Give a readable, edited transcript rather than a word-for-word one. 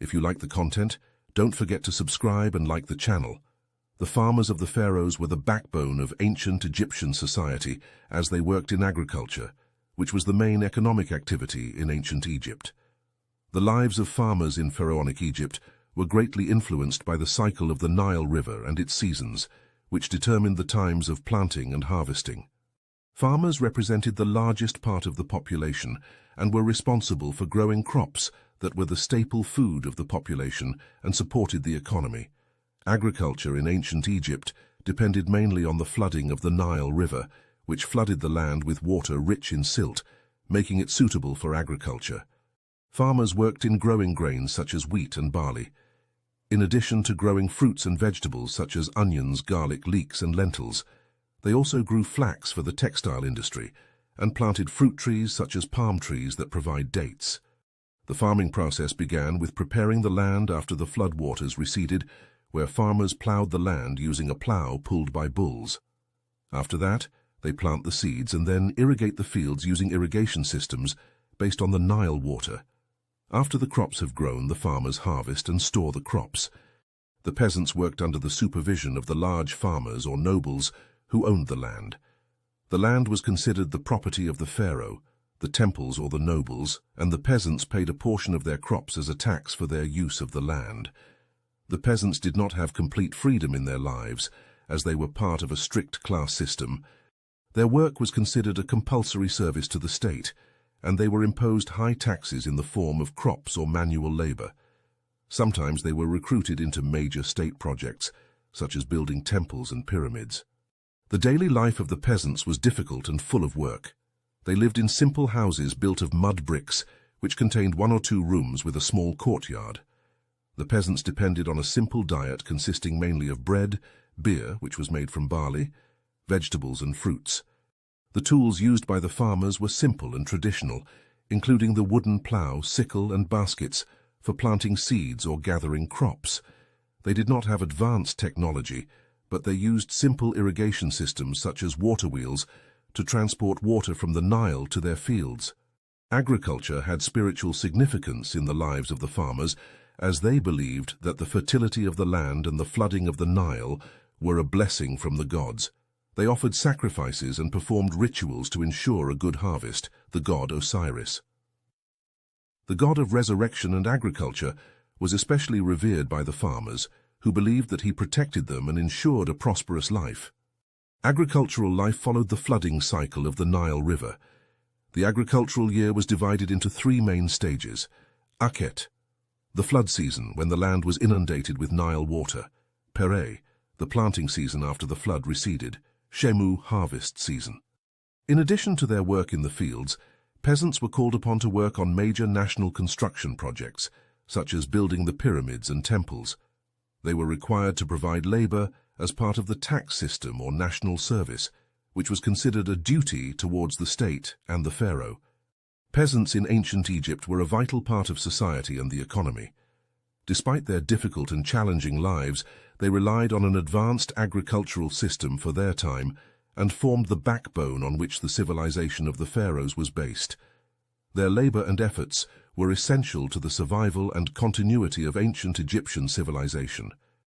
If you like the content, don't forget to subscribe and like the channel. The farmers of the Pharaohs were the backbone of ancient Egyptian society as they worked in agriculture, which was the main economic activity in ancient Egypt. The lives of farmers in pharaonic Egypt were greatly influenced by the cycle of the Nile River and its seasons, which determined the times of planting and harvesting. Farmers represented the largest part of the population and were responsible for growing crops that were the staple food of the population and supported the economy. Agriculture in ancient Egypt depended mainly on the flooding of the Nile River, which flooded the land with water rich in silt, making it suitable for agriculture. Farmers worked in growing grains such as wheat and barley, in addition to growing fruits and vegetables such as onions, garlic, leeks, and lentils. They also grew flax for the textile industry and planted fruit trees such as palm trees that provide dates. The farming process began with preparing the land after the floodwaters receded, where farmers plowed the land using a plow pulled by bulls. After that, they plant the seeds and then irrigate the fields using irrigation systems based on the Nile water. After the crops have grown, the farmers harvest and store the crops. The peasants worked under the supervision of the large farmers or nobles who owned the land. The land was considered the property of the pharaoh, the temples or the nobles, and the peasants paid a portion of their crops as a tax for their use of the land. The peasants did not have complete freedom in their lives, as they were part of a strict class system. Their work was considered a compulsory service to the state, and they were imposed high taxes in the form of crops or manual labor. Sometimes they were recruited into major state projects, such as building temples and pyramids. The daily life of the peasants was difficult and full of work. They lived in simple houses built of mud bricks, which contained 1 or 2 rooms with a small courtyard. The peasants depended on a simple diet consisting mainly of bread, beer, which was made from barley, vegetables and fruits. The tools used by the farmers were simple and traditional, including the wooden plow, sickle and baskets for planting seeds or gathering crops. They did not have advanced technology, but they used simple irrigation systems such as water wheels to transport water from the Nile to their fields. Agriculture had spiritual significance in the lives of the farmers, as they believed that the fertility of the land and the flooding of the Nile were a blessing from the gods. They offered sacrifices and performed rituals to ensure a good harvest, the god Osiris. The god of resurrection and agriculture was especially revered by the farmers, who believed that he protected them and ensured a prosperous life. Agricultural life followed the flooding cycle of the Nile River. The agricultural year was divided into 3 main stages: Akhet, the flood season when the land was inundated with Nile water; Pere, the planting season after the flood receded; Shemu, harvest season. In addition to their work in the fields, peasants were called upon to work on major national construction projects, such as building the pyramids and temples. They were required to provide labor as part of the tax system or national service, which was considered a duty towards the state and the pharaoh. Peasants in ancient Egypt were a vital part of society and the economy. Despite their difficult and challenging lives, they relied on an advanced agricultural system for their time and formed the backbone on which the civilization of the pharaohs was based. Their labor and efforts were essential to the survival and continuity of ancient Egyptian civilization.